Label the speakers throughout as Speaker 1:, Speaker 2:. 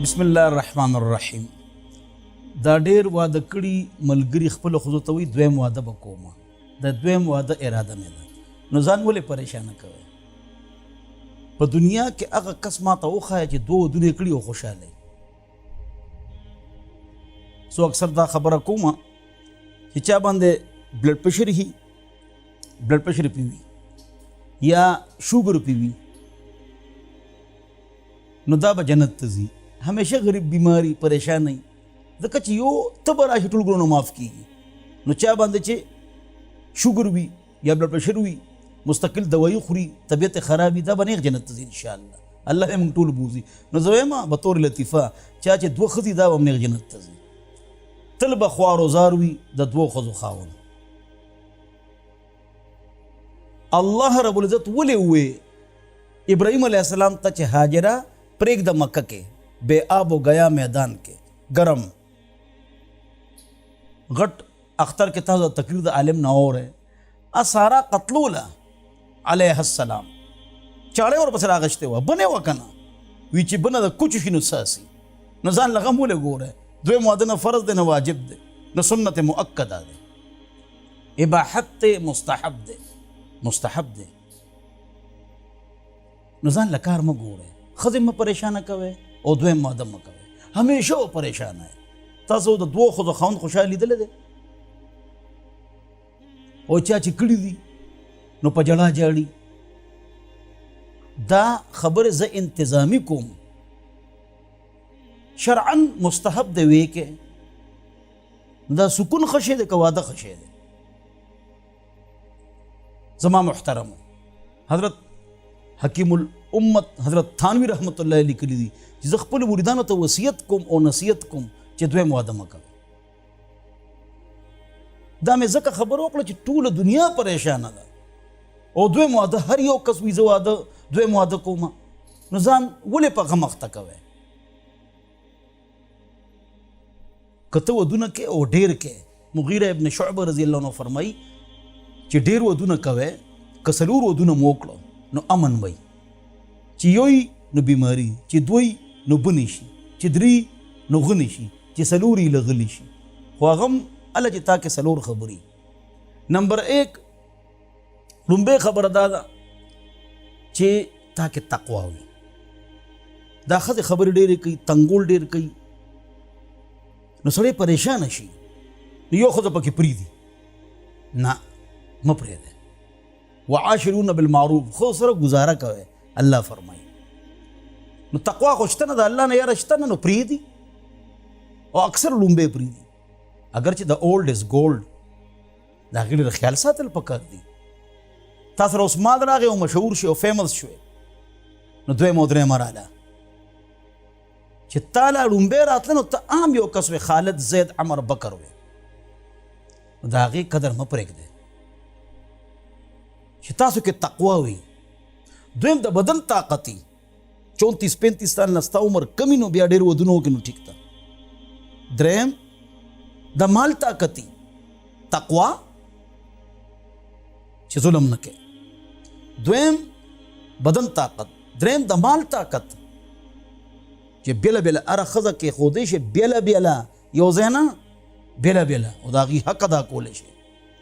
Speaker 1: बिस्मिल्लाहिर्रहमानिर्रहीम। دا ډیر واده کړي ملګري خپل خزو ته وي دویم واده به کومه، د دویم واده اراده مې ده، نو ځان ولې پریشانه کوي؟ په دنیا کې هغه کس ما ته وښایه چې دوه ودونه کړي او خوشحاله سو اکثر دا خبره کومه چې چا باندې بلډ پریشر هي، بلډ پریشر پی وي یا شوګر پی وي، نو دا به جنت ته ځي. همیشه غریب بیماری پریشانی ځکه چې یو ته به راشي ټول ګناهونه معاف کېږي. نو چا باندې چې شوګر وي یا بلډ پریشر وي، مستقل دوایي خوري، طبیعت خراب وي، دا به نیغ جنت ته ځي انشاءالله. الله دې موږ ټول بوځي. نو زه وایم بطور لطیفه چا چې دوه ښځې دا به نیغ جنت ته ځي. تل به خوار و زار وي د دوو ښځو خاوند. الله رب العزت ولې ووې ابراهیم علیه السلام ته چې هاجره پرېږده مکه کې بے آب و گیا میدان کې گرم غټ اختر کې تاسو تقریر د عالم نه اورئ سارا قتلوله علیه السلام چاړه ورپسې راغشتې وه، بنې وه که نه؟ وي چې بنه د کوچو شي نو ساسي، نو ځان له غم ولې ګوری؟ دویم واده نه فرض دی نه واجب دی نه سنت مؤکده دی، اباحت دی مستحب دی، مستحب دی. نو ځان له کار مه ګورئ، ښځې مه پریشانه کوئ او دویم واده مه کوئ، همیشه و پریشانه یې. تاسو د دوو ښځو خاوند خوشحال لیدلی دی؟ او چا چې کړي دي نو په جړا جاړي. دا خبرې زه انتظامي کوم، شرعا مستحب دی وی کې دا سکون ښه شی دی که واده ښه شی دی؟ زما محترمو حضرت حکیم الامت حضرت تھانوی رحمت الله لیکلی دي چې زه خپلو مریدانو ته وصیت کوم او نصیحت کوم چې دویم واده مه کوئ. دا مې ځکه خبر وکړه چې ټوله دنیا پریشانه ده او دویم واده هر یو کس وي زه واده دویم واده کومه، نو ځان ولې په غم اخته کوئ؟ که ته ودونه کې او ډېر کې، مغیره ابن شعبه رضی الله عنه فرمایي چې ډېر ودونه کوئ که څلور ودونه مو وکړو نو امن وی، چې یوی نو بیماری، چې دوی نو بنی شي، چې درې نو غنی شي، چې څلور یې لغلی شي. خو هغه هم الله چې تا کې څلور خبرې. نمبر ایک لومبۍ خبره دا ده چې تا کې تقوا وي. دا ښځې خبرې ډېرې کوي، تنګول ډېر کوي، نو سړی پریشانه شي. نو یو ښځه پکې پرېږدي، نه مه پرېږدئ. وعاشرون بالمعروف، خو سره گزاره کوئ، الله فرمایي. نو تقوا خو شته نه د الله نه یاره شته نه، نو پرېږدي او اکثر لومبۍ پرېږدي. اگر چې د اولډ از ګولډ د هغې ډېر خیال ساتل پکار دي. تا سره اوس مال راغی او مشهور شي او فیمس شوی، نو دویم او درېیمه راله چې تا له لومبۍ راتله نو ته عام یو کس وې، خالد زید عمر بکر وې، نو د هغې قدر مه پرېږدئ چې تاسو کې تقوا وي. دویم د بدن طاقتي 34-35 سال نه ستا عمر کمی نو بیا ډېر ودونه وکړي نو ټیک ده. دریم د مال طاقتي تقوا چې ظلم نه کوي. دویم بدن طاقت، دریم د مال طاقت چې بیله بیله هره ښځه کې ښودی شي، بیله بیله یو ځای نه، بیله بیله او د هغې حق ادا کولی شي.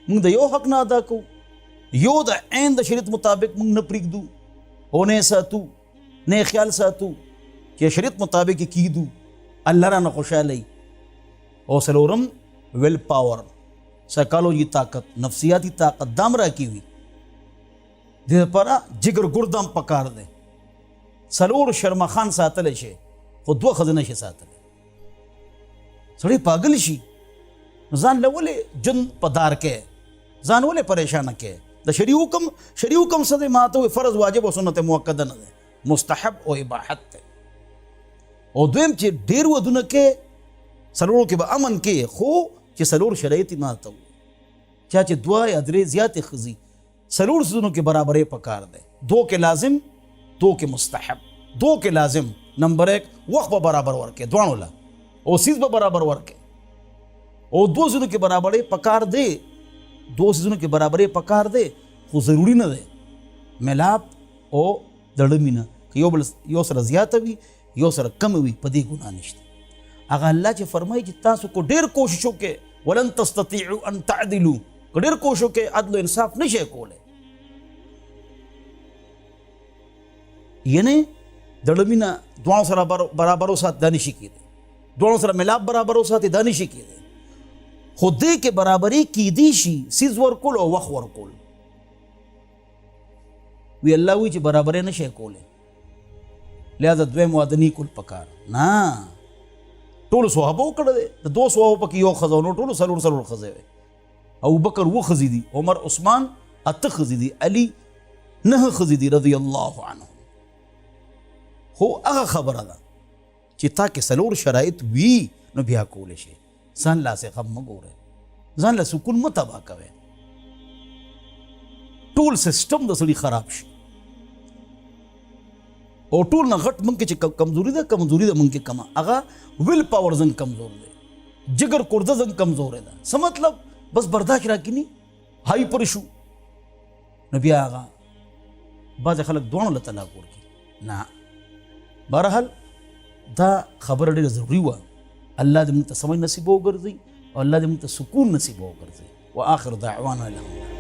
Speaker 1: موږ د یو حق نه ادا کوو، یو د عین د شریعت مطابق موږ نه پرېږدو او نه یې ساتو، نه یې خیال ساتو چې شریعت مطابق یې کیږدو، الله رانه خوشحاله وي. او څلورم ویل پاور، سایکالوجي طاقت، نفسیاتي طاقت دام راکې وي. دې لپاره جګر ګردام پکار دی. څلور شرمخان ساتلی شي خو دوه ښځې نه شي ساتلی. سړی پاگل شي. ځان له ولې جن په دار کې، ځان ولې پریشانه کې؟ د شرعي حکم څه دی؟ ما ته وایي فرض واجب او سنت مؤکده نه دی، مستحب او اباحت دی. او دویم چې ډېر ودونه کې څلورو کې به امن کې، خو چې څلور شرایط یې ماته وي. چا چې دوه یا درې زیاتې ښځې څلور څیزونو کې برابرۍ پکار دی. دو کې لازم، دو کې مستحب. دو کې لازم نمبر ایک وخت به برابر ورکې دواړو له، او سیز به برابر ورکې، او دو څیزونو کې برابرۍ پکار دی. دو څیزونو کې برابرۍ پکار دی خو ضروري نه دی ملاپ او د زړه مینه. که یو سره زیاته وي یو سره کم وي په دې ګناه نشته. هغه الله چې فرمایي چې تاسو کو ډېر کوشش وکړئ ولن تستطيعوا ان تعدلوا، که ډېر کوشش وکړئ عدل و انصاف نشئ کولی. یعنی زړه مینه دواړو سره برابر وساتي دا نشي کېدی، دواړو سره ملاپ برابر وساتي دا نشي کېدی. خو دې کې برابري کیدی شي سیز ورکول او وخت ورکول. وی الله وی چې برابري نشي کولی، لہذا دویم واده نه کول پکار نه. ټولو صحابه وکړه دی، د 2 صحابو پکې یو ښځه نو ټولو څلور ښځې وې. ابوبکر 2 ښځې دي، عمر عثمان 8 ښځې دي، علي 9 ښځې دي رضی الله عنهم. خو هغه خبره ده چې تا کې 4 شرایط وي نو بیا کولی شي. ځان لاسې غم مه ګورئ، ځان له سکون مه تباه کوئ. ټول سیسټم د سړي خراب شي او ټول نه غټ موږ کې چې کمزوري ده موږ کې کمه، هغه ویل پاور زنګ کمزور دی، جګر کورده زنګ کمزور ده. څه مطلب؟ بس برداشت راکینی هایپر شو نو بیا هغه بعضې خلک دواړو له طلاق ورکړي. نه، بهرحال دا خبره ډېره ضروري وه. الله دې موږ ته سمج نصیب وګرځوي او الله دې موږ ته سکون نصیب وګرځوي. واخر دعوانا الحمد لله.